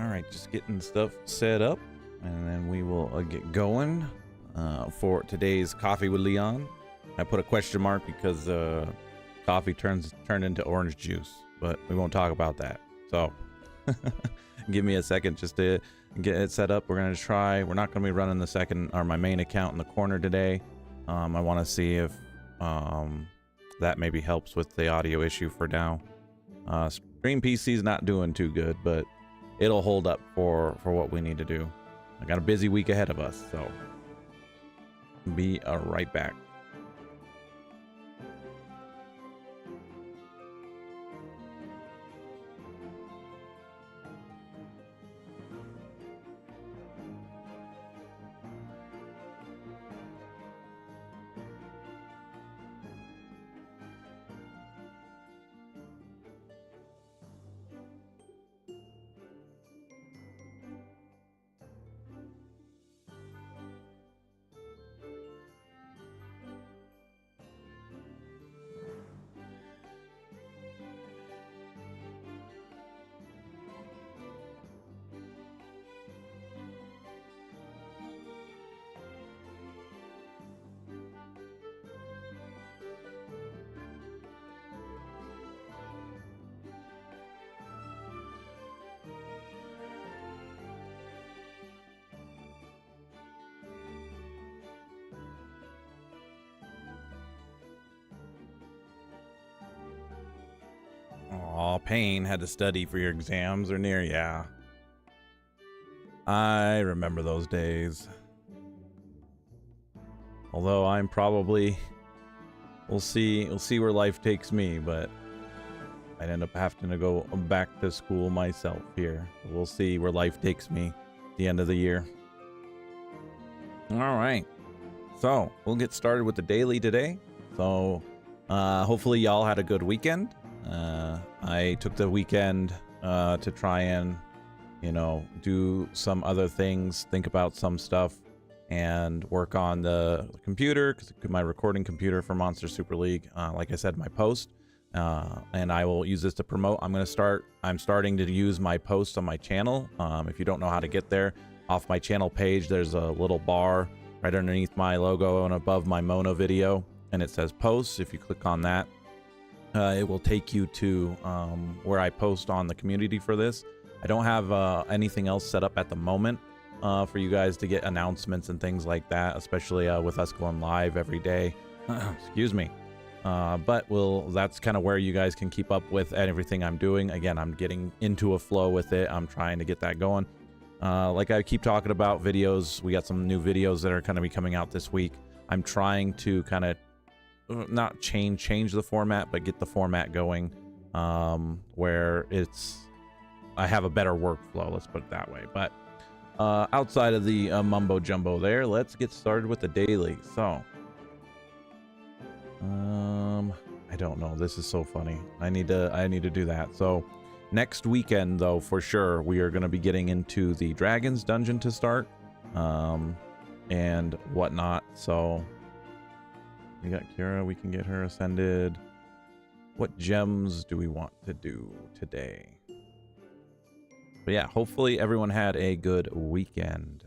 All right, just getting stuff set up, and then we will get going for today's Coffee with Leon. I put a question mark because coffee turned into orange juice, but we won't talk about that. So give me a second just to get it set up. We're gonna try. We're not gonna be running my main account in the corner today. I want to see if that maybe helps with the audio issue for now. Stream PC's not doing too good, but it'll hold up for what we need to do. I got a busy week ahead of us, so be right back. Aw, Payne had to study for your exams or near, yeah. I remember those days. Although I'm probably, we'll see where life takes me, but I'd end up having to go back to school myself here. We'll see where life takes me at the end of the year. All right, so we'll get started with the daily today. So hopefully y'all had a good weekend. I took the weekend to try and, do some other things, think about some stuff, and work on the computer, because my recording computer for Monster Super League, like I said, my post, and I will use this to promote. I'm starting to use my post on my channel. If you don't know how to get there, off my channel page, there's a little bar right underneath my logo and above my Mono video, and it says posts. If you click on that, it will take you to where I post on the community for this. I don't have anything else set up at the moment for you guys to get announcements and things like that, especially with us going live every day. Excuse me. But that's kind of where you guys can keep up with everything I'm doing. Again, I'm getting into a flow with it. I'm trying to get that going. Like I keep talking about videos, we got some new videos that are going to be coming out this week. I'm trying to kind of not change the format, but get the format going where I have a better workflow, let's put it that way. But outside of the mumbo jumbo there, let's get started with the daily. So I don't know, this is so funny. I need to do that. So next weekend, though, for sure, we are going to be getting into the Dragon's Dungeon to start and whatnot. So we got Kira, we can get her ascended. What gems do we want to do today? But yeah, hopefully everyone had a good weekend.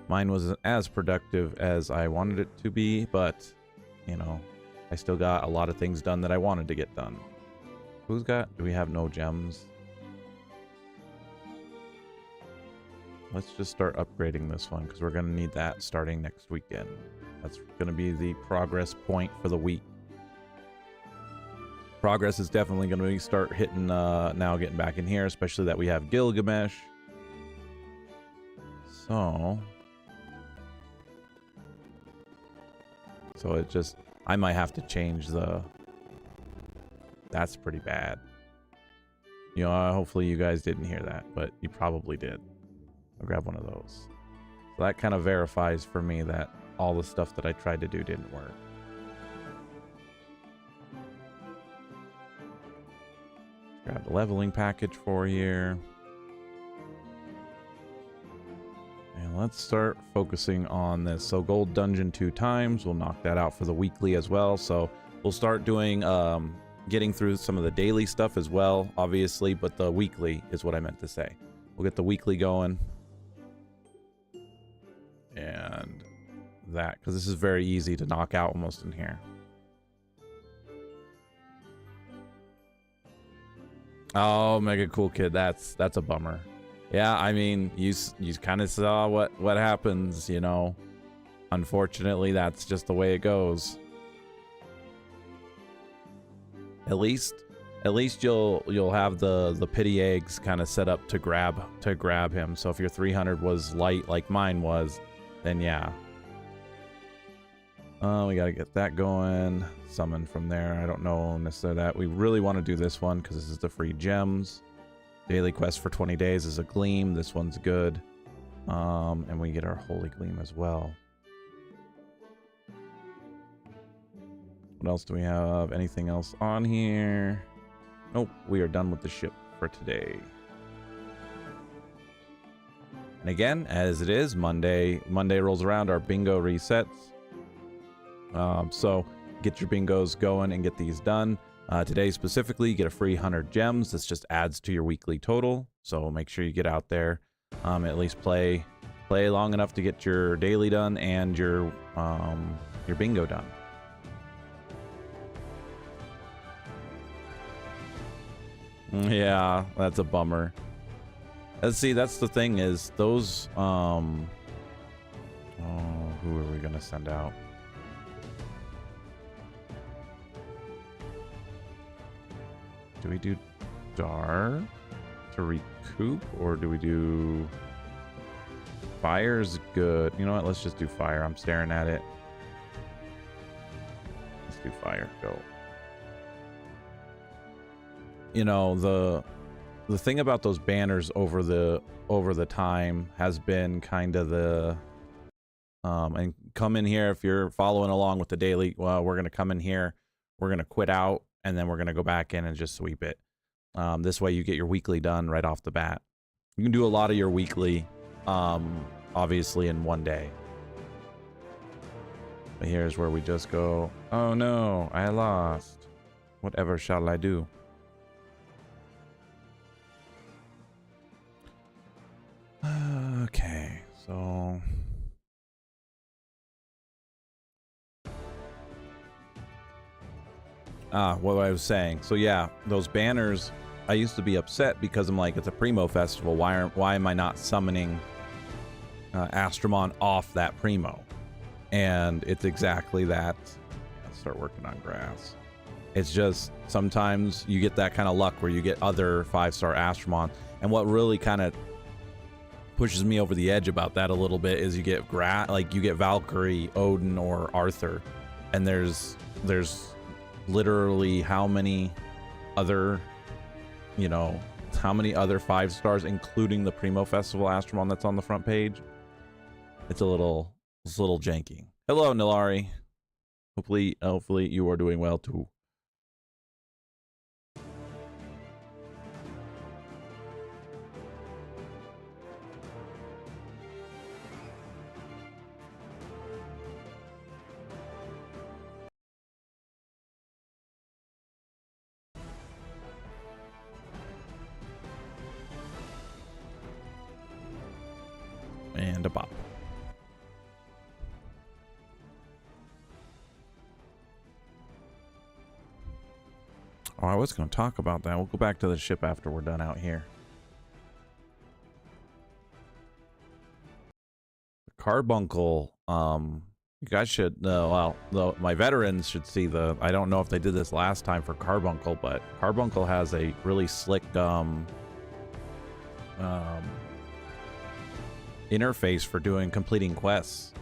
Mine wasn't as productive as I wanted it to be, but, I still got a lot of things done that I wanted to get done. Do we have no gems? Let's just start upgrading this one, because we're going to need that starting next weekend. That's going to be the progress point for the week. Progress is definitely going to start hitting now, getting back in here, especially that we have Gilgamesh. So it just, I might have to change that's pretty bad. Hopefully you guys didn't hear that, but you probably did. I'll grab one of those. So that kind of verifies for me that all the stuff that I tried to do didn't work. Grab the leveling package for you. And let's start focusing on this. So gold dungeon 2 times. We'll knock that out for the weekly as well. So we'll start doing getting through some of the daily stuff as well, obviously, but the weekly is what I meant to say. We'll get the weekly going. And that, because this is very easy to knock out almost in here. Oh, Mega Cool Kid, that's a bummer. Yeah, I mean, you kind of saw what happens, you know. Unfortunately, that's just the way it goes. At least you'll have the pity eggs kind of set up to grab him. So if your 300 was light like mine was, then yeah. We gotta get that going. Summon from there. I don't know necessarily that. We really want to do this one because this is the free gems. Daily quest for 20 days is a gleam. This one's good. And we get our holy gleam as well. What else do we have? Anything else on here? Nope, we are done with the ship for today. And again, as it is, Monday rolls around, our bingo resets. So get your bingos going and get these done. Today specifically, you get a free 100 gems. This just adds to your weekly total. So make sure you get out there, at least play long enough to get your daily done and your bingo done. Yeah, that's a bummer. Let's see, that's the thing is those oh, who are we gonna send out? Do we do Dar to recoup, or do we do Fire's good? You know what, let's just do Fire. I'm staring at it. Let's do Fire. Go. You know, the thing about those banners over the time has been kind of the and come in here if you're following along with the daily. Well, we're gonna come in here, we're gonna quit out, and then we're gonna go back in and just sweep it. This way you get your weekly done right off the bat. You can do a lot of your weekly obviously in one day. But here's where we just go, oh no, I lost. Whatever shall I do? Okay, so what I was saying. So yeah, those banners, I used to be upset because I'm like, it's a Primo festival. Why am I not summoning Astromon off that Primo? And it's exactly that. Let's start working on grass. It's just sometimes you get that kind of luck where you get other 5-star Astromon, and what really kind of pushes me over the edge about that a little bit is you get you get Valkyrie, Odin, or Arthur, and there's literally how many other, you know, how many other 5 stars, including the Primo Festival Astromon that's on the front page. It's a little janky. Hello, Nilari. Hopefully you are doing well too. And a bop. Oh, I was going to talk about that. We'll go back to the ship after we're done out here. The Carbuncle, you guys should, my veterans should see I don't know if they did this last time for Carbuncle, but Carbuncle has a really slick, interface for completing quests.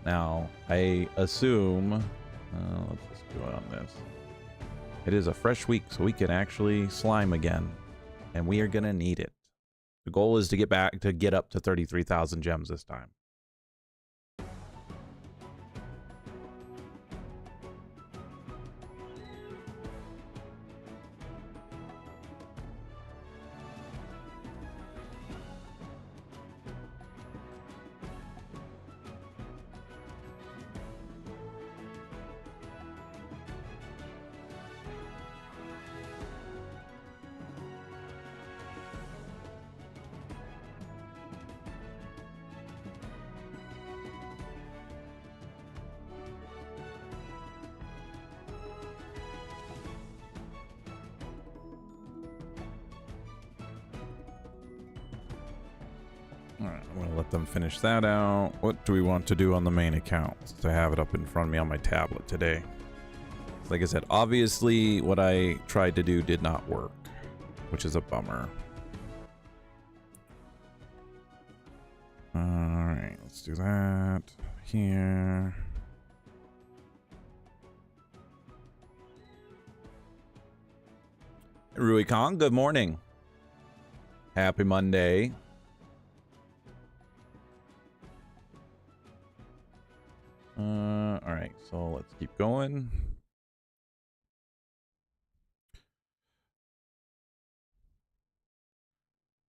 Now, I assume, let's just do it on this. It is a fresh week, so we can actually slime again, and we are gonna need it. The goal is to get up to 33,000 gems this time. Alright, I'm gonna let them finish that out. What do we want to do on the main account? Since I have it up in front of me on my tablet today. Like I said, obviously what I tried to do did not work, which is a bummer. Alright, let's do that here. Rui Kong, good morning. Happy Monday. Alright, so let's keep going.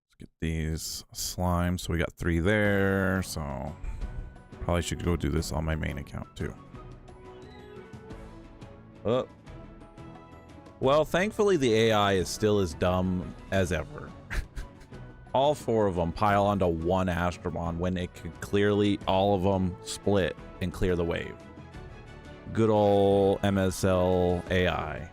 Let's get these slimes. So we got 3 there, so probably should go do this on my main account too. Oh. Well, thankfully the AI is still as dumb as ever. All 4 of them pile onto one Astromon when it could clearly all of them split and clear the wave. Good old MSL AI.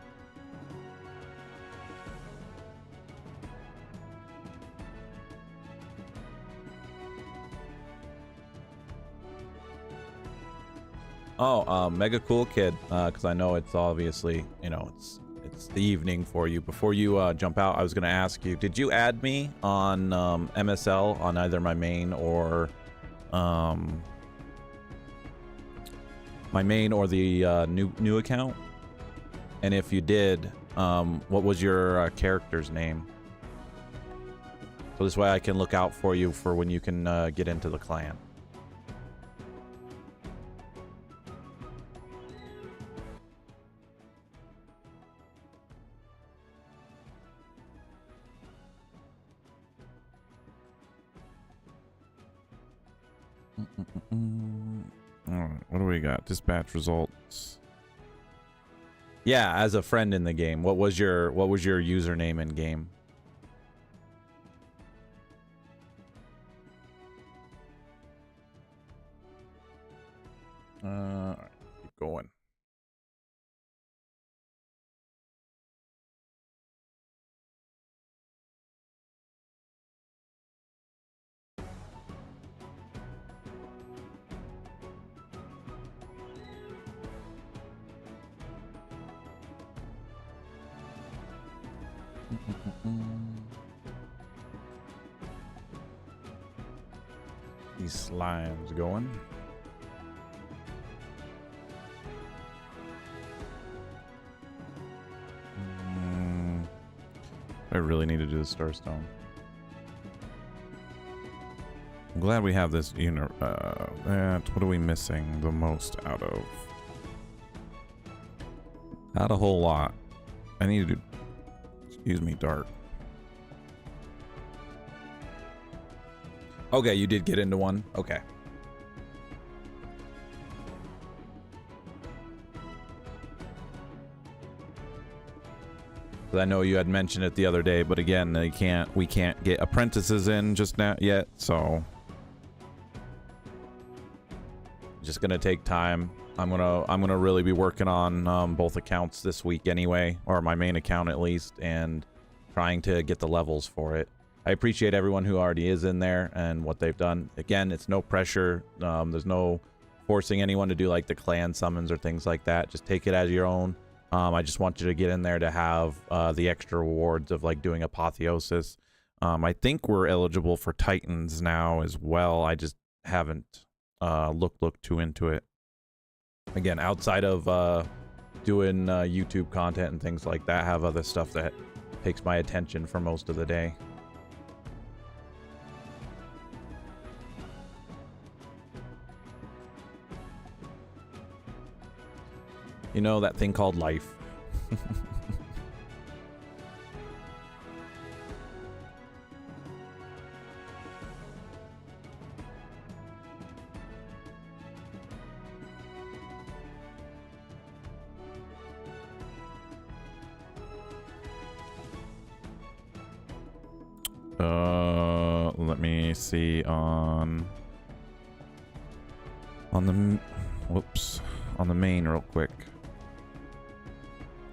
Oh, Mega Cool Kid, because I know it's obviously, you know, it's the evening for you. Before you jump out, I was going to ask you, did you add me on MSL on either my main or the new account? And if you did, what was your character's name? So this way I can look out for you for when you can get into the clan. All right, what do we got? Dispatch results. Yeah, as a friend in the game, what was your username in game? All right, keep going. These slimes going. I really need to do the Starstone. I'm glad we have this unit. What are we missing the most out of? Not a whole lot. I need to do, excuse me, Dart. Okay, you did get into one. Okay. I know you had mentioned it the other day, but again, we can't get apprentices in just now yet, so just gonna take time. I'm gonna really be working on both accounts this week anyway, or my main account at least, and trying to get the levels for it. I appreciate everyone who already is in there and what they've done. Again, it's no pressure. There's no forcing anyone to do like the clan summons or things like that. Just take it as your own. I just want you to get in there to have the extra rewards of like doing Apotheosis. I think we're eligible for Titans now as well. I just haven't looked too into it. Again, outside of doing YouTube content and things like that, I have other stuff that takes my attention for most of the day. You know, that thing called life. Let me see on the main real quick.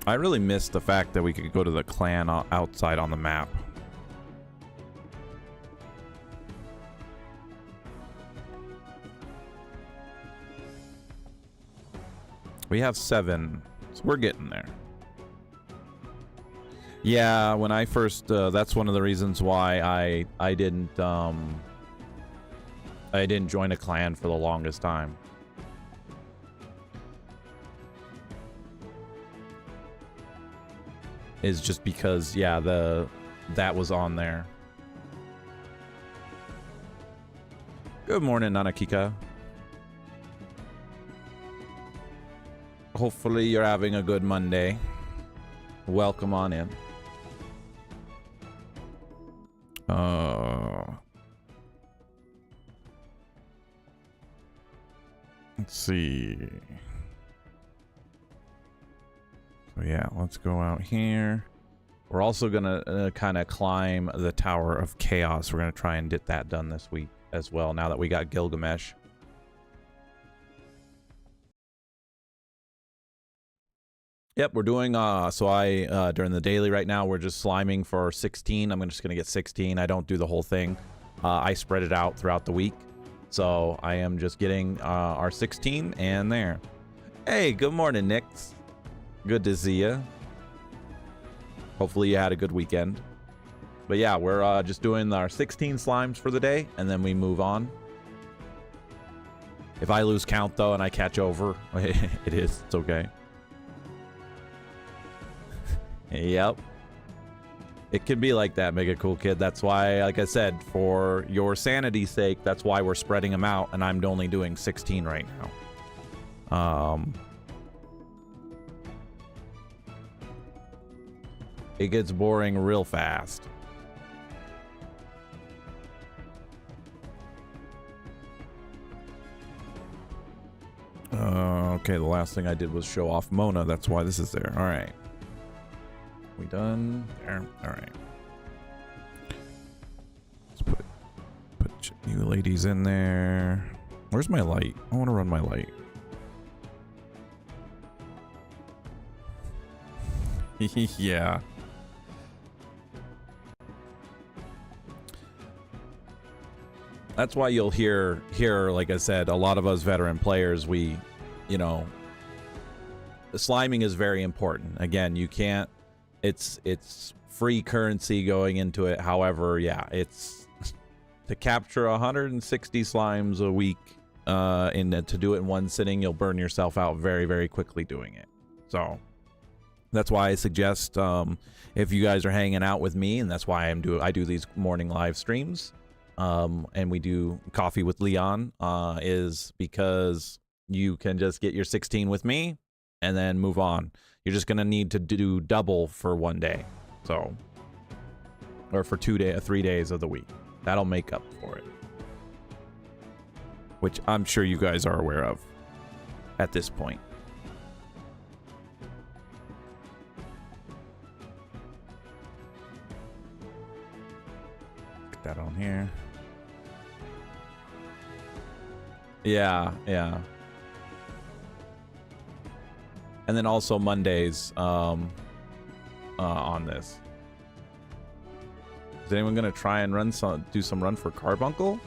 I really missed the fact that we could go to the clan outside on the map. We have 7, so we're getting there. Yeah, when I first, that's one of the reasons why I didn't join a clan for the longest time. Is just because, yeah, that was on there. Good morning, Nanakika. Hopefully you're having a good Monday. Welcome on in. Let's see. So yeah, let's go out here. We're also gonna kind of climb the Tower of Chaos. We're gonna try and get that done this week as well, now that we got Gilgamesh. Yep, we're doing, so during the daily right now, we're just sliming for 16. I'm just gonna get 16. I don't do the whole thing. I spread it out throughout the week. So I am just getting our 16 and there. Hey, good morning, Nix. Good to see you. Hopefully you had a good weekend. But yeah, we're just doing our 16 slimes for the day, and then we move on. If I lose count, though, and I catch over, it's okay. Yep. It can be like that, Mega Cool Kid. That's why, like I said, for your sanity's sake, that's why we're spreading them out, and I'm only doing 16 right now. It gets boring real fast. Okay, the last thing I did was show off Mona. That's why this is there. All right. We done? There. All right. Let's put you ladies in there. Where's my light? I want to run my light. Yeah. That's why you'll hear, like I said, a lot of us veteran players, we, you know, the sliming is very important. Again, you can't, it's free currency going into it. However, yeah, it's to capture 160 slimes a week, to do it in one sitting, you'll burn yourself out very, very quickly doing it. So that's why I suggest, if you guys are hanging out with me, and that's why I do these morning live streams, and we do coffee with Leon, is because you can just get your 16 with me and then move on. You're just gonna need to do double for one day, so, or for 3 days of the week. That'll make up for it, which I'm sure you guys are aware of at this point. Get that on here. Yeah, yeah. And then also Mondays on this. Is anyone gonna try and do some run for Carbuncle?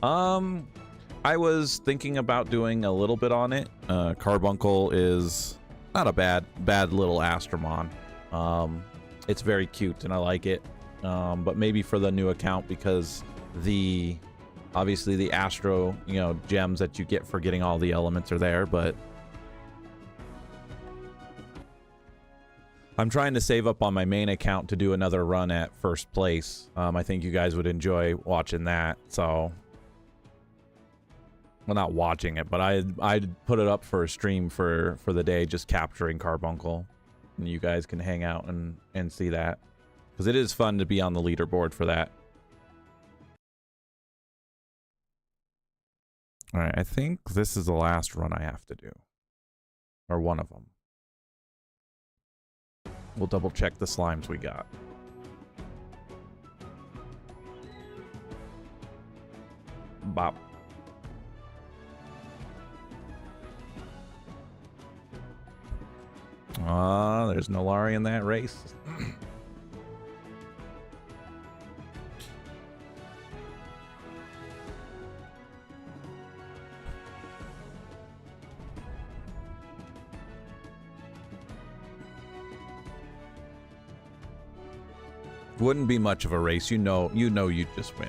I was thinking about doing a little bit on it. Carbuncle is not a bad little Astromon. It's very cute and I like it. But maybe for the new account, because obviously the Astro, gems that you get for getting all the elements are there, but I'm trying to save up on my main account to do another run at first place. I think you guys would enjoy watching that. So, well, not watching it, but I'd put it up for a stream for the day, just capturing Carbuncle, and you guys can hang out and see that, because it is fun to be on the leaderboard for that. All right, I think this is the last run I have to do, or one of them. We'll double check the slimes we got. Bop. There's Nolari in that race. Wouldn't be much of a race. You know you'd just win.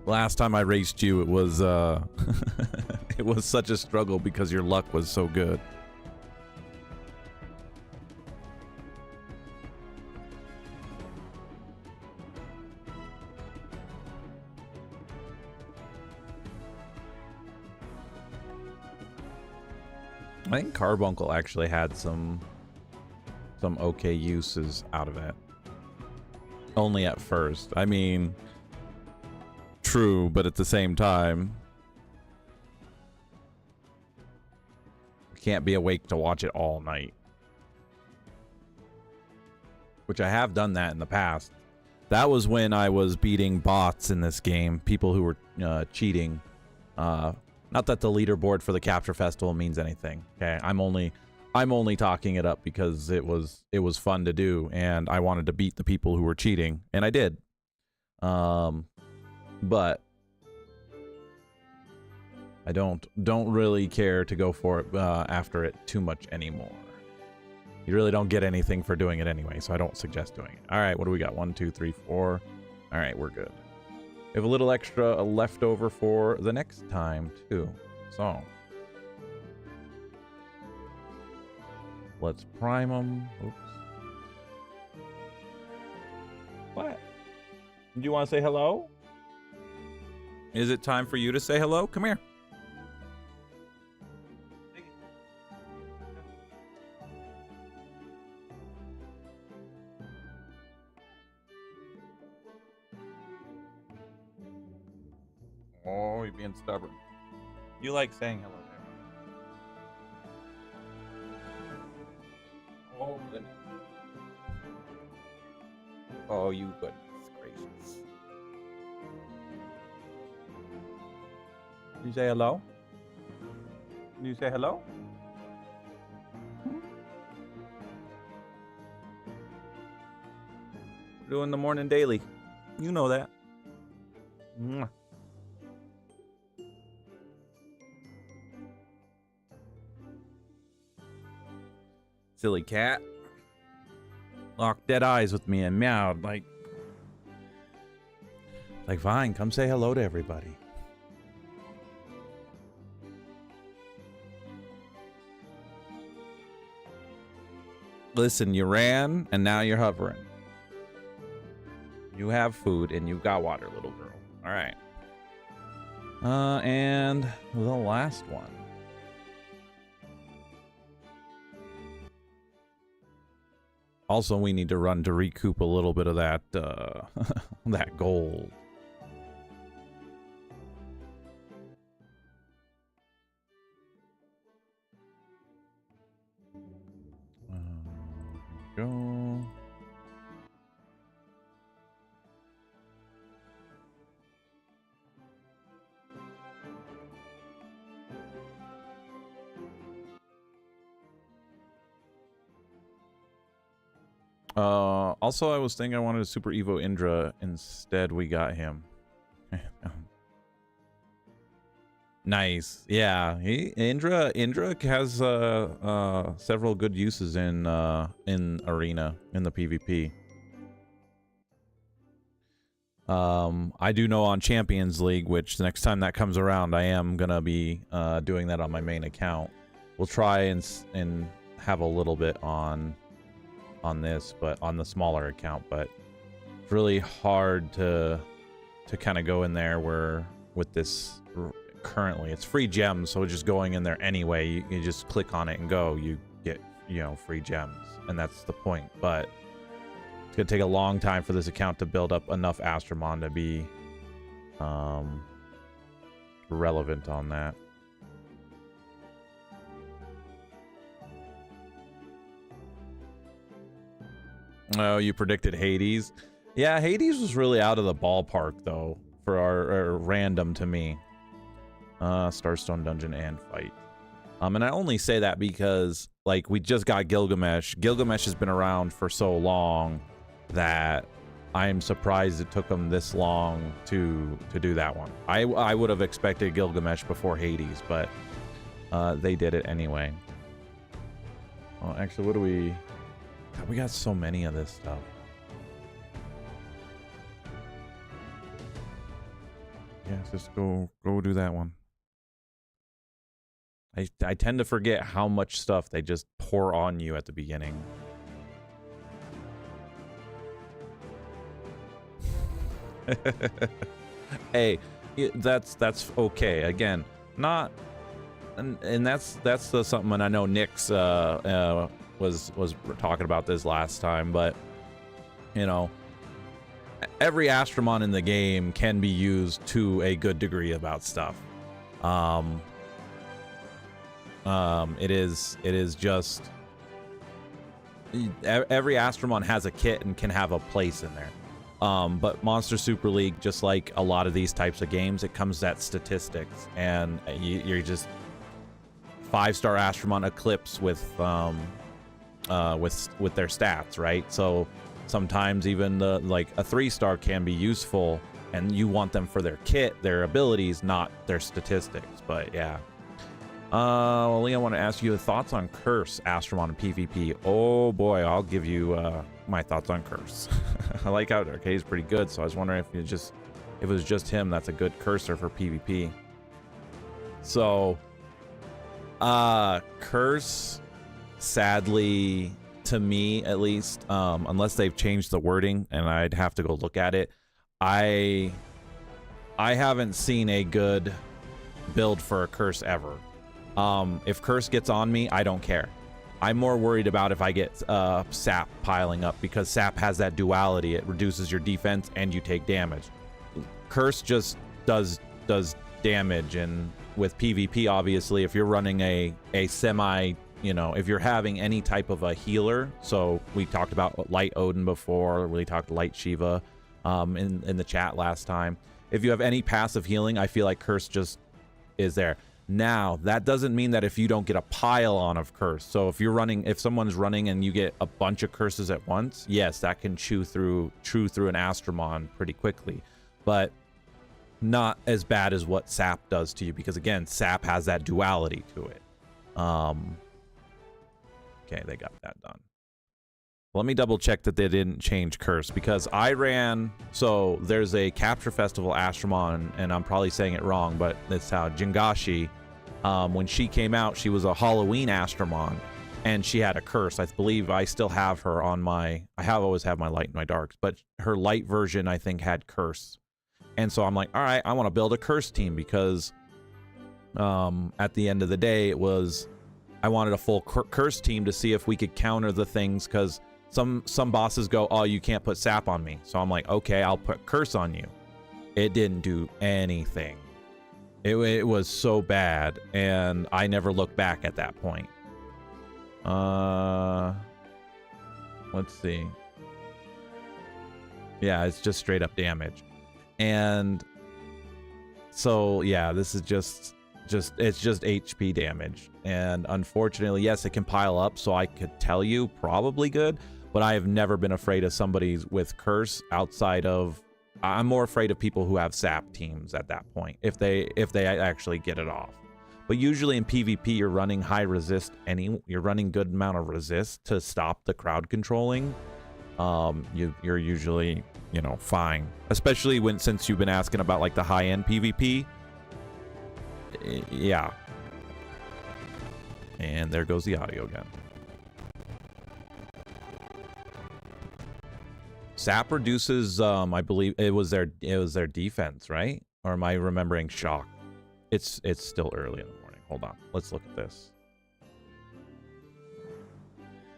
Last time I raced you, it was it was such a struggle because your luck was so good. I think Carbuncle actually had some okay uses out of it. Only at first. I mean, true, but at the same time, you can't be awake to watch it all night. Which I have done that in the past. That was when I was beating bots in this game, people who were cheating. Not that the leaderboard for the Capture Festival means anything. Okay, I'm only talking it up because it was fun to do, and I wanted to beat the people who were cheating, and I did. But I don't really care to go for it after it too much anymore. You really don't get anything for doing it anyway, so I don't suggest doing it. All right, what do we got? 1, 2, 3, 4. All right, we're good. We have a little extra left over for the next time too. So let's prime them. Oops. What? Do you want to say hello? Is it time for you to say hello? Come here. Oh, you're being stubborn. You like saying hello there. Oh, goodness. Oh, you goodness gracious. Did you say hello? Did you say hello? Doing the morning daily. You know that. Mwah. Silly cat. Locked dead eyes with me and meowed like fine, come say hello to everybody. Listen, you ran and now you're hovering. You have food and you got water, little girl. All right. And the last one. Also, we need to run to recoup a little bit of that that gold. Go. Also, I was thinking I wanted a Super Evo Indra. Instead, we got him. Nice. Yeah, Indra has several good uses in Arena, in the PvP. I do know on Champions League, which the next time that comes around, I am gonna be doing that on my main account. We'll try and have a little bit on this, but on the smaller account. But it's really hard to kind of go in there where with this currently it's free gems, so just going in there anyway, you just click on it and go, you get, you know, free gems, and that's the point. But it's gonna take a long time for this account to build up enough Astromon to be relevant on that. Oh, you predicted Hades? Yeah, Hades was really out of the ballpark though for our random to me. Starstone Dungeon and fight. And I only say that because like we just got Gilgamesh. Gilgamesh has been around for so long that I'm surprised it took them this long to do that one. I would have expected Gilgamesh before Hades, but they did it anyway. Oh, actually, what do we God, we got so many of this stuff. Yeah, just go do that one. I tend to forget how much stuff they just pour on you at the beginning. Hey, that's okay. Again, not, and that's something. And I know Nyx was talking about this last time, but you know, every Astromon in the game can be used to a good degree about stuff. It is just every Astromon has a kit and can have a place in there. But Monster Super League, just like a lot of these types of games, it comes at statistics, and you're just 5-star Astromon Eclipse with their stats, right? So sometimes even like a 3-star can be useful, and you want them for their kit, their abilities, not their statistics. But yeah. Well, Lee, I want to ask you thoughts on Curse, Astromon, and PvP. Oh boy, I'll give you my thoughts on Curse. I like how Arcade's pretty good, so I was wondering if it was just him that's a good cursor for PvP. So, Curse, sadly, to me at least, unless they've changed the wording, and I'd have to go look at it, I haven't seen a good build for a Curse ever. If Curse gets on me, I don't care. I'm more worried about if I get Sap piling up, because Sap has that duality. It reduces your defense and you take damage. Curse just does damage, and with PvP, obviously, if you're running a semi, you know, if you're having any type of a healer, so we talked about Light Odin before, we talked Light Shiva in the chat last time. If you have any passive healing, I feel like Curse just is there. Now, that doesn't mean that if you don't get a pile on of Curse. So if someone's running and you get a bunch of curses at once, yes, that can chew through an Astromon pretty quickly, but not as bad as what Sap does to you, because again, Sap has that duality to it. Okay, they got that done. Let me double check that they didn't change Curse, because so there's a Capture Festival Astromon, and I'm probably saying it wrong, but it's how Jingashi, when she came out, she was a Halloween Astromon, and she had a Curse. I believe I still have her on I always have my Light and my Darks, but her Light version, I think, had Curse. And so I'm like, all right, I want to build a Curse team, because at the end of the day, I wanted a full Curse team to see if we could counter the things, because some bosses go, oh, you can't put Sap on me. So I'm like, okay, I'll put Curse on you. It didn't do anything. It was so bad, and I never looked back at that point. Let's see. Yeah, it's just straight up damage. And so yeah, this is it's just HP damage. And unfortunately, yes, it can pile up, so I could tell you probably good, but I have never been afraid of somebody with Curse outside of, I'm more afraid of people who have Sap teams at that point, if they actually get it off. But usually in PvP, you're running high resist, you're running good amount of resist to stop the crowd controlling. You're usually, you know, fine, especially since you've been asking about like the high-end PvP. Yeah. And there goes the audio again. Sap reduces, I believe it was their defense, right? Or am I remembering Shock? It's still early in the morning. Hold on. Let's look at this.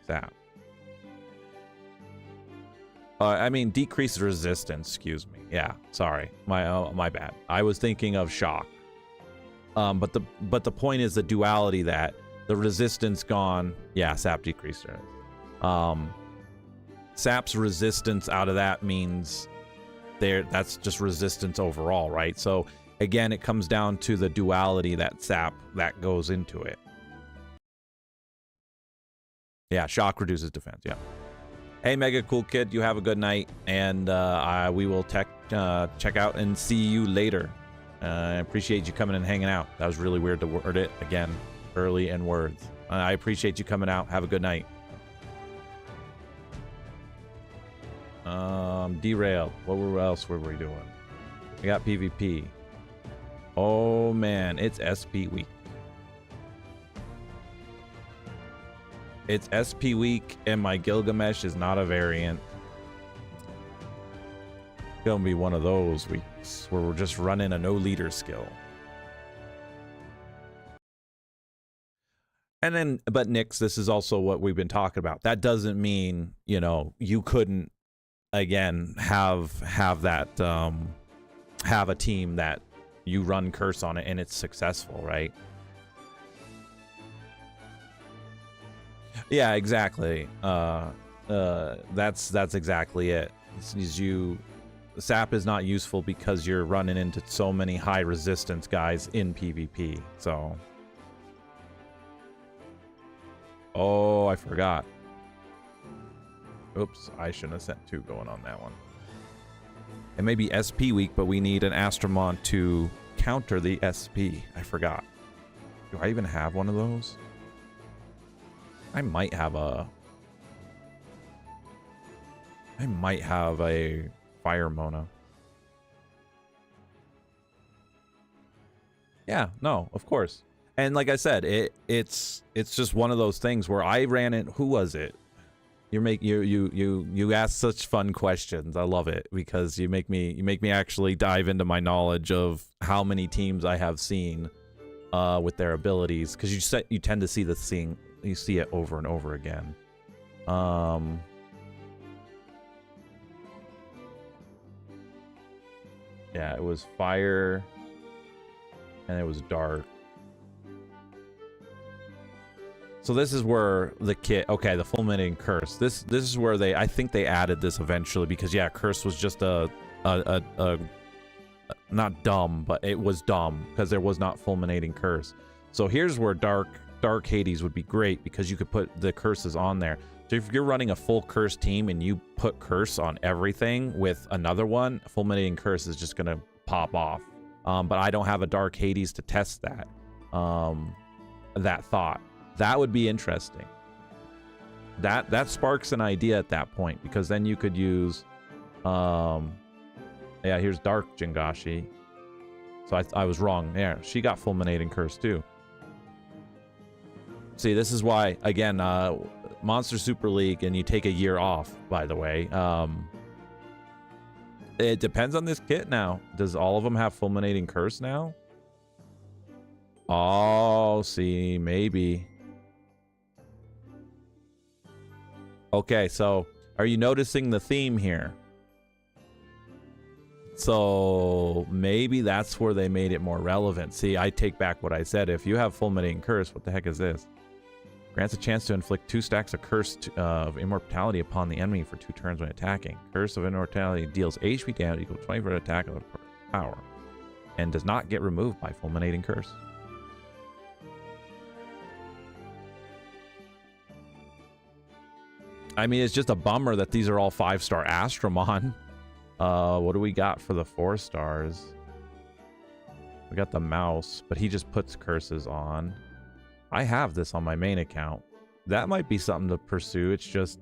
Sap. I mean, decreased resistance, excuse me. Yeah, sorry. My bad. I was thinking of Shock. But the point is the duality, that the resistance gone. Yeah, Sap decreased it. Sap's resistance out of that means that's just resistance overall, right? So again, it comes down to the duality that Sap that goes into it. Yeah, Shock reduces defense. Yeah. Hey, Mega Cool Kid, you have a good night, and we will check out and see you later. I appreciate you coming and hanging out. That was really weird to word it again, early in words. I appreciate you coming out. Have a good night. Derailed. What else were we doing? We got PvP. Oh man, it's SP week. It's SP week, and my Gilgamesh is not a variant. It's gonna be one of those weeks where we're just running a no leader skill. And then, but Nix, this is also what we've been talking about. That doesn't mean, you know, you couldn't again have that have a team that you run curse on it and it's successful, right? Yeah, exactly. That's exactly it. Sap is not useful because you're running into so many high resistance guys in PvP. So, oh, I forgot. Oops, I shouldn't have sent 2 going on that one. It may be SP week, but we need an Astromon to counter the SP. I forgot. Do I even have one of those? I might have a Fire Mona. Yeah, no, of course. And like I said, it's just one of those things where I ran it. Who was it? You ask such fun questions. I love it because you make me actually dive into my knowledge of how many teams I have seen with their abilities, because you tend to see the thing, you see it over and over again. Yeah, it was fire and it was dark. So this is where the kit, okay, the fulminating curse. This is where I think they added this eventually, because yeah, curse was just a not dumb, but it was dumb because there was not fulminating curse. So here's where dark Hades would be great, because you could put the curses on there. So if you're running a full curse team and you put curse on everything with another one, fulminating curse is just gonna pop off. But I don't have a dark Hades to test that. That thought. That would be interesting. That sparks an idea at that point, because then you could use yeah, here's Dark Jingashi. So I was wrong there. She got fulminating curse too. See, this is why, again, Monster Super League, and you take a year off, by the way. It depends on this kit now. Does all of them have fulminating curse now? Oh, see, maybe. Okay, so are you noticing the theme here? So maybe that's where they made it more relevant. See, I take back what I said. If you have fulminating curse, what the heck is this? Grants a chance to inflict 2 stacks of curse of immortality upon the enemy for 2 turns when attacking. Curse of immortality deals HP damage equal to 20 for attack of power, and does not get removed by fulminating curse. I mean, it's just a bummer that these are all 5-star Astromon. What do we got for the 4 stars? We got the mouse, but he just puts curses on. I have this on my main account. That might be something to pursue. It's just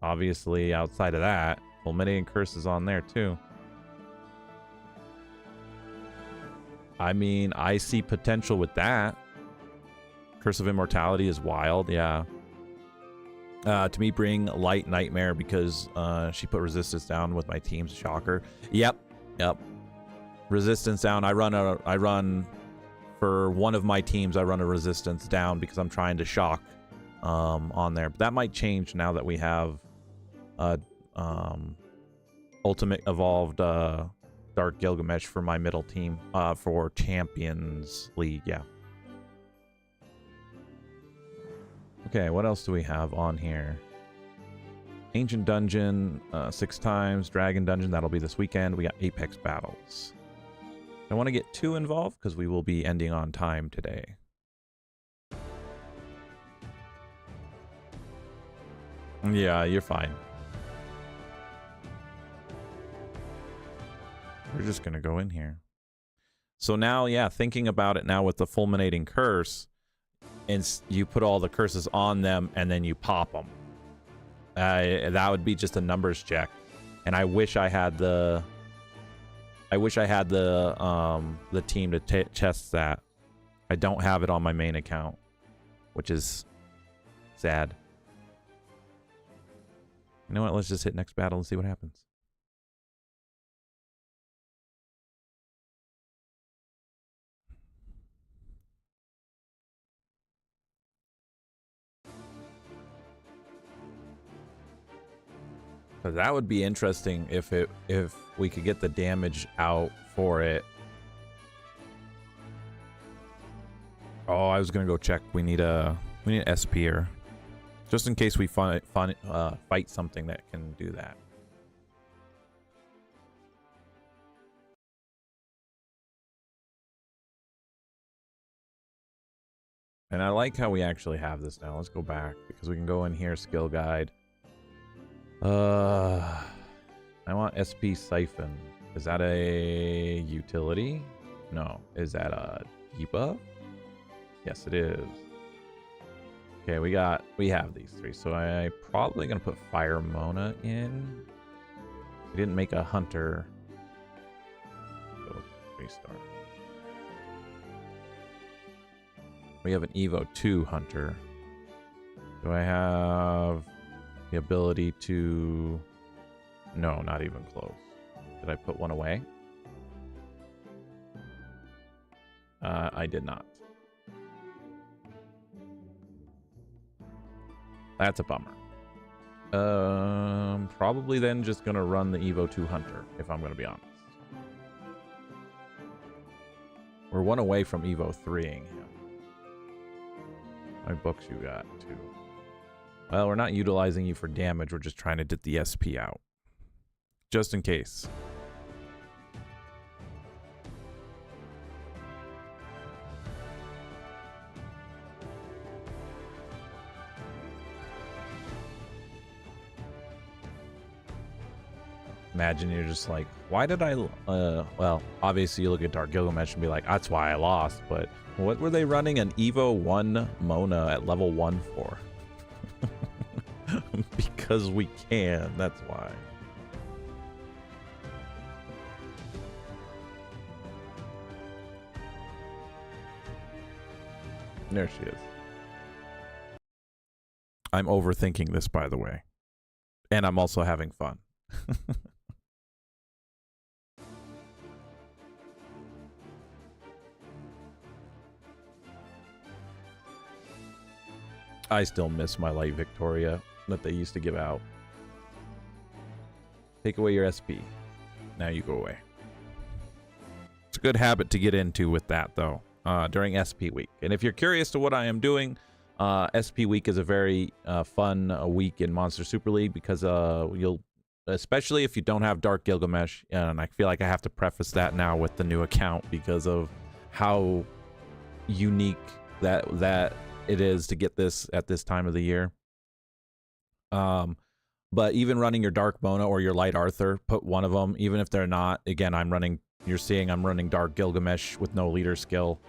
obviously outside of that, fulminating curses on there too. I mean, I see potential with that. Curse of Immortality is wild, yeah. To me, bring Light Nightmare, because she put resistance down with my team's shocker. Yep. Resistance down. I run for one of my teams. I run a resistance down because I'm trying to shock on there. But that might change now that we have Ultimate Evolved Dark Gilgamesh for my middle team for Champions League. Yeah. Okay, what else do we have on here? Ancient Dungeon, 6 times. Dragon Dungeon, that'll be this weekend. We got Apex Battles. I don't want to get too involved because we will be ending on time today. Yeah, you're fine. We're just going to go in here. So now, yeah, thinking about it now with the fulminating curse, and you put all the curses on them and then you pop them. That would be just a numbers check. And I wish I had the team to test that. I don't have it on my main account, which is sad. You know what? Let's just hit next battle and see what happens. So that would be interesting if we could get the damage out for it. Oh, I was gonna go check. We need an SP here, just in case we fight something that can do that. And I like how we actually have this now. Let's go back because we can go in here, skill guide. I want SP Siphon. Is that a utility? No. Is that a debuff? Yes, it is. Okay, we have these three. So I'm probably gonna put Fire Mona in. We didn't make a hunter. So restart. We have an Evo 2 hunter. Do I have the ability to... No, not even close. Did I put one away? I did not. That's a bummer. Probably then just gonna run the Evo 2 hunter, if I'm gonna be honest. We're one away from Evo 3ing him. How many books you got? 2. Well, we're not utilizing you for damage. We're just trying to get the SP out. Just in case. Imagine you're just like, why did I... well, obviously you look at Dark Gilgamesh and be like, that's why I lost. But what were they running an Evo 1 Mona at level 1 for? Because we can, that's why. There she is. I'm overthinking this, by the way. And I'm also having fun. I still miss my light Victoria that they used to give out. Take away your SP. Now you go away. It's a good habit to get into with that, though, during SP week. And if you're curious to what I am doing, SP week is a very fun week in Monster Super League because you'll, especially if you don't have Dark Gilgamesh, and I feel like I have to preface that now with the new account because of how unique that it is to get this at this time of the year. But even running your Dark Mona or your Light Arthur, put one of them, even if they're not. Again, you're seeing I'm running Dark Gilgamesh with no leader skill.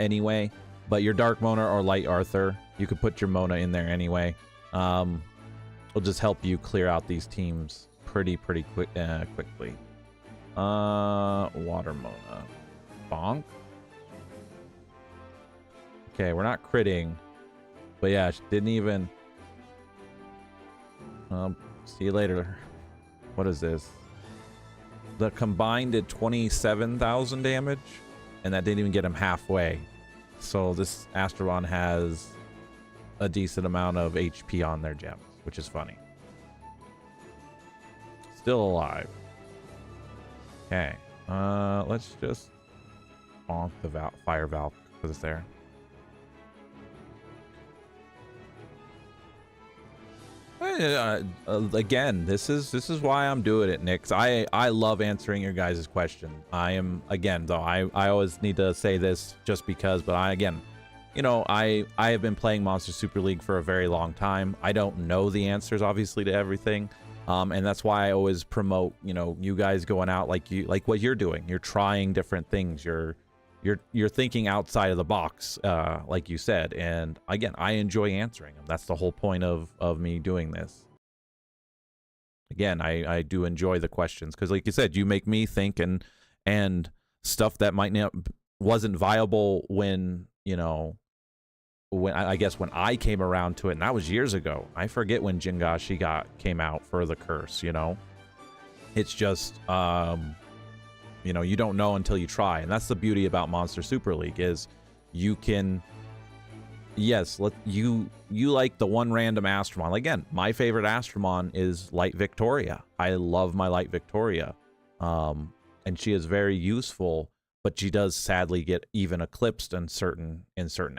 Anyway, but your Dark Mona or Light Arthur, you could put your Mona in there anyway. Will just help you clear out these teams pretty quickly. Water Mona. Bonk. Okay, we're not critting. But yeah, she didn't even... see you later. What is this? The combined did 27,000 damage, and that didn't even get him halfway. So this Asteron has a decent amount of HP on their gems, which is funny. Still alive. Okay. Let's just bonk the fire valve because it's there. Again, this is why I'm doing it, Nix. I love answering your guys' question. I am, again, though, I always need to say this just because, but again, you know, I have been playing Monster Super League for a very long time. I don't know the answers, obviously, to everything. And that's why I always promote, you know, you guys going out like what you're doing. You're trying different things. You're thinking outside of the box, like you said. And again, I enjoy answering them. That's the whole point of me doing this. again, I do enjoy the questions because, like you said, you make me think, and stuff that might not wasn't viable when, you know, when I guess when I came around to it, and that was years ago. I forget when Jingashi came out for the curse, you know. It's just you know, you don't know until you try, and that's the beauty about Monster Super League is you can, yes, you like the one random Astromon. Again, my favorite Astromon is Light Victoria. I love my Light Victoria. And she is very useful, but she does sadly get even eclipsed in certain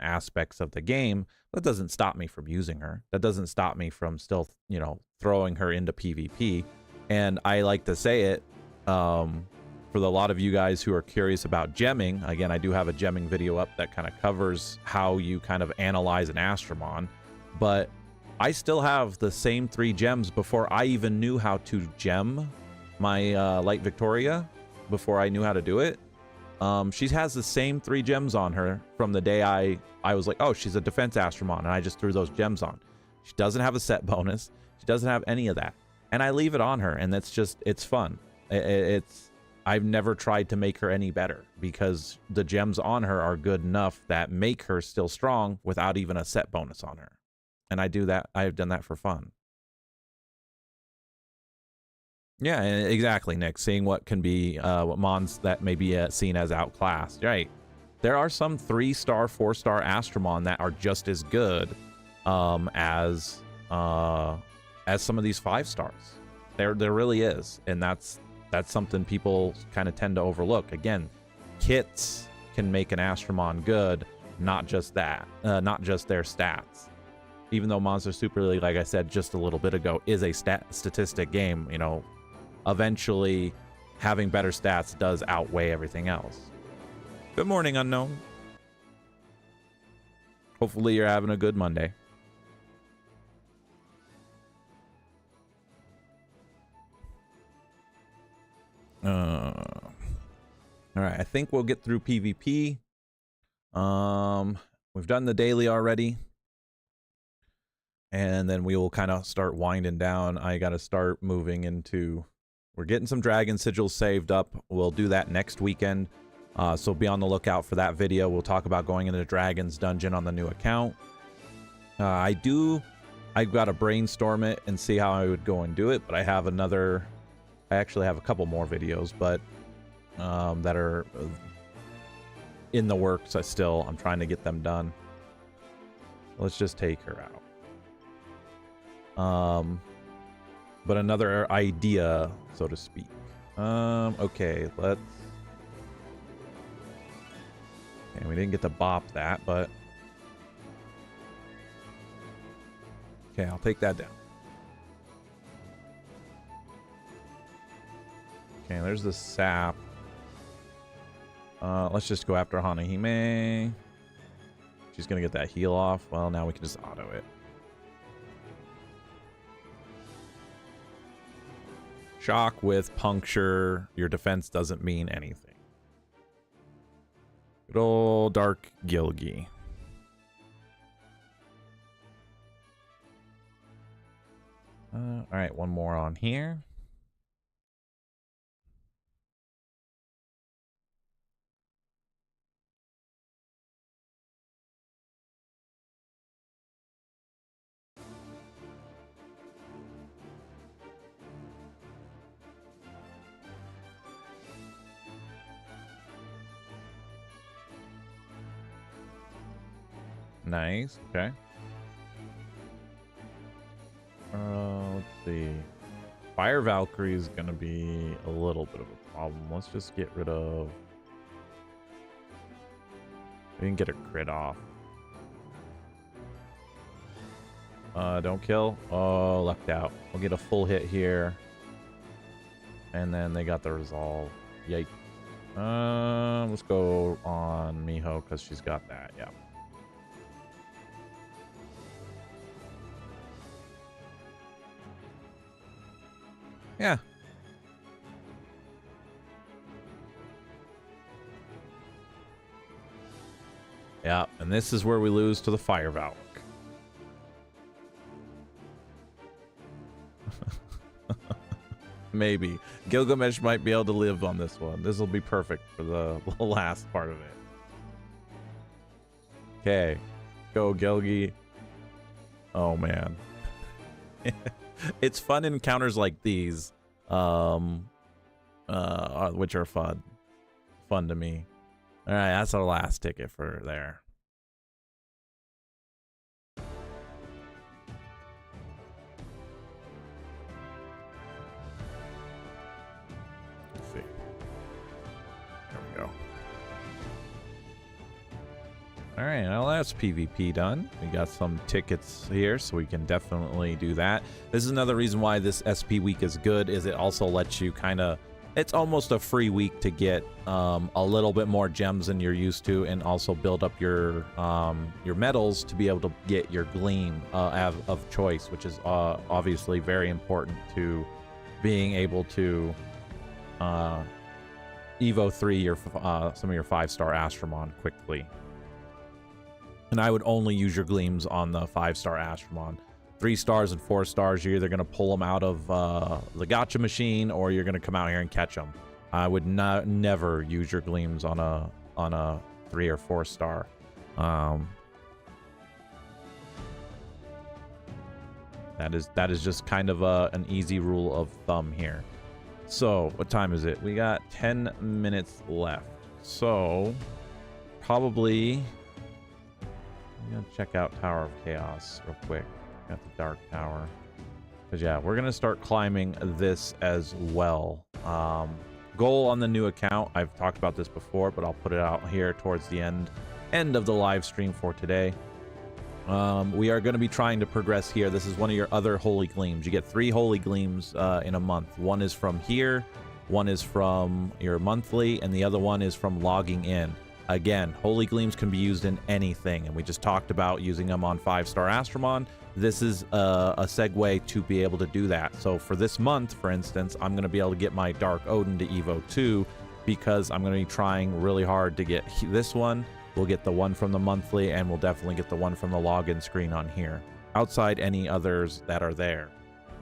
aspects of the game. That doesn't stop me from using her. That doesn't stop me from still, you know, throwing her into PvP. And I like to say it, for a lot of you guys who are curious about gemming, again, I do have a gemming video up that kind of covers how you kind of analyze an Astromon, but I still have the same 3 gems before I even knew how to gem my Light Victoria, before I knew how to do it. She has the same 3 gems on her from the day I was like, oh, she's a defense Astromon, and I just threw those gems on. She doesn't have a set bonus. She doesn't have any of that. And I leave it on her, and that's just, it's fun. I've never tried to make her any better because the gems on her are good enough that make her still strong without even a set bonus on her. And I do that. I've done that for fun. Yeah, exactly, Nick. Seeing what can be, what mons that may be seen as outclassed. Right. There are some 3-star, 4-star Astromon that are just as good as some of these 5 stars. There really is, and that's something people kind of tend to overlook. Again, kits can make an Astromon good, not just that, not just their stats. Even though Monster Super League, like I said just a little bit ago, is a statistic game, you know, eventually having better stats does outweigh everything else. Good morning, Unknown. Hopefully you're having a good Monday. All right, I think we'll get through PvP. We've done the daily already, and then we will kind of start winding down. I got to start moving into, we're getting some dragon sigils saved up. We'll do that next weekend, so be on the lookout for that video. We'll talk about going into the Dragon's Dungeon on the new account. I've got to brainstorm it and see how I would go and do it, but I actually have a couple more videos, but that are in the works. I'm trying to get them done. Let's just take her out. But another idea, so to speak. Okay, we didn't get to bop that, but okay, I'll take that down. Okay, there's the sap. Let's just go after Hanahime. She's gonna get that heal off. Well, now we can just auto it. Shock with puncture. Your defense doesn't mean anything. Good old Dark Gilgi. All right, one more on here. Nice. Okay. Let's see. Fire Valkyrie is going to be a little bit of a problem. Let's just get rid of... We can get a crit off. Don't kill. Oh, lucked out. We'll get a full hit here. And then they got the resolve. Yikes. Let's go on Miho because she's got that. Yeah. Yeah. Yeah, and this is where we lose to the Fire Valk. Maybe. Gilgamesh might be able to live on this one. This will be perfect for the last part of it. Okay. Go, Gilgi. Oh, man. It's fun encounters like these, which are fun to me. All right, that's our last ticket for there. Let's see. There we go. All right, well, that's PvP done. We got some tickets here, so we can definitely do that. This is another reason why this SP week is good, is it also lets you kind of, it's almost a free week to get a little bit more gems than you're used to, and also build up your medals to be able to get your gleam of choice, which is obviously very important to being able to Evo 3 some of your 5-star Astromon quickly. And I would only use your gleams on the 5-star Astromon. 3 stars and 4 stars, you're either going to pull them out of the gacha machine, or you're going to come out here and catch them. I would never use your gleams on a 3 or 4 star. That is just kind of an easy rule of thumb here. So what time is it? We got 10 minutes left. So probably I'm gonna check out Tower of Chaos real quick. Got the Dark Tower. Because yeah, we're gonna start climbing this as well. Goal on the new account, I've talked about this before, but I'll put it out here towards the end of the live stream for today. We are going to be trying to progress here. This is one of your other holy gleams. You get 3 holy gleams in a month. One is from here, one is from your monthly, and the other one is from logging in. Again, holy gleams can be used in anything, and we just talked about using them on 5-star Astromon. This is a segue to be able to do that. So for this month, for instance, I'm going to be able to get my Dark Odin to Evo 2 because I'm going to be trying really hard to get this one. We'll get the one from the monthly, and we'll definitely get the one from the login screen on here. Outside any others that are there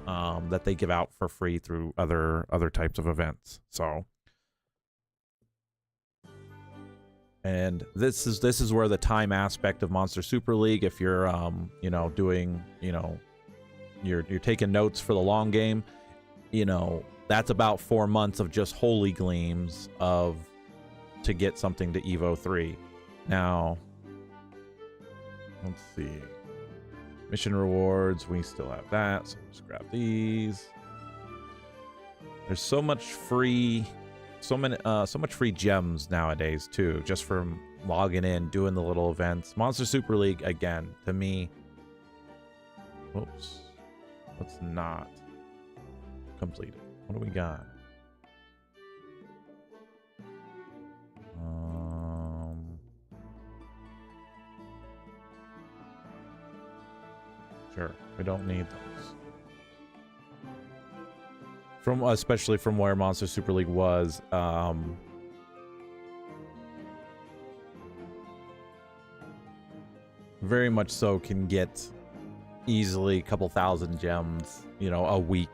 that they give out for free through other types of events. So, and this is where the time aspect of Monster Super League, if you're you know, doing, you know, you're taking notes for the long game, you know, that's about 4 months of just holy gleams to get something to Evo 3. Now, let's see. Mission rewards, we still have that, so let's grab these. There's so much free, so much free gems nowadays too, just from logging in, doing the little events. Monster Super League, again, to me, whoops, let's not complete it. What do we got? Sure, we don't need those. Especially from where Monster Super League was, very much so can get easily a couple thousand gems, you know, a week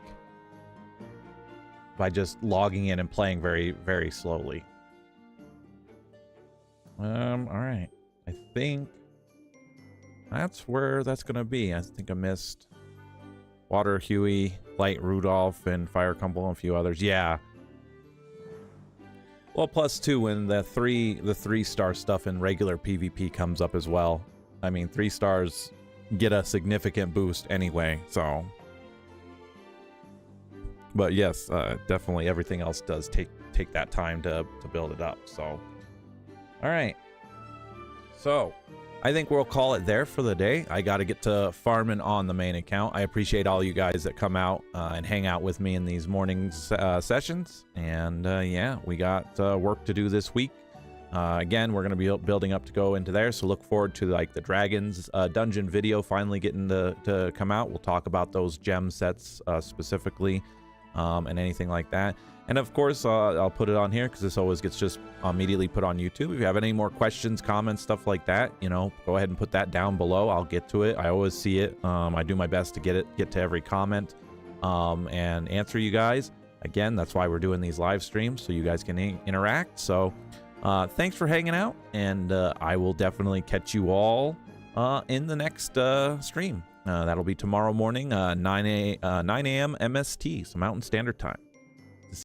by just logging in and playing very, very slowly. All right, I think that's where that's gonna be. I think I missed Water Huey, Light Rudolph, and Fire Cumble, and a few others. Yeah. Well, plus 2 when the 3-star stuff in regular PvP comes up as well. I mean, 3 stars get a significant boost anyway, so. But yes, definitely everything else does take that time to build it up. So, all right. So, I think we'll call it there for the day. I got to get to farming on the main account. I appreciate all you guys that come out and hang out with me in these morning sessions. And yeah, we got work to do this week. Again, we're going to be building up to go into there. So look forward to like the Dragons dungeon video finally getting to come out. We'll talk about those gem sets specifically and anything like that. And of course, I'll put it on here because this always gets just immediately put on YouTube. If you have any more questions, comments, stuff like that, you know, go ahead and put that down below. I'll get to it. I always see it. I do my best to get to every comment and answer you guys. again, that's why we're doing these live streams, so you guys can interact. So thanks for hanging out, and I will definitely catch you all in the next stream. That'll be tomorrow morning, 9 a.m. MST, so Mountain Standard Time.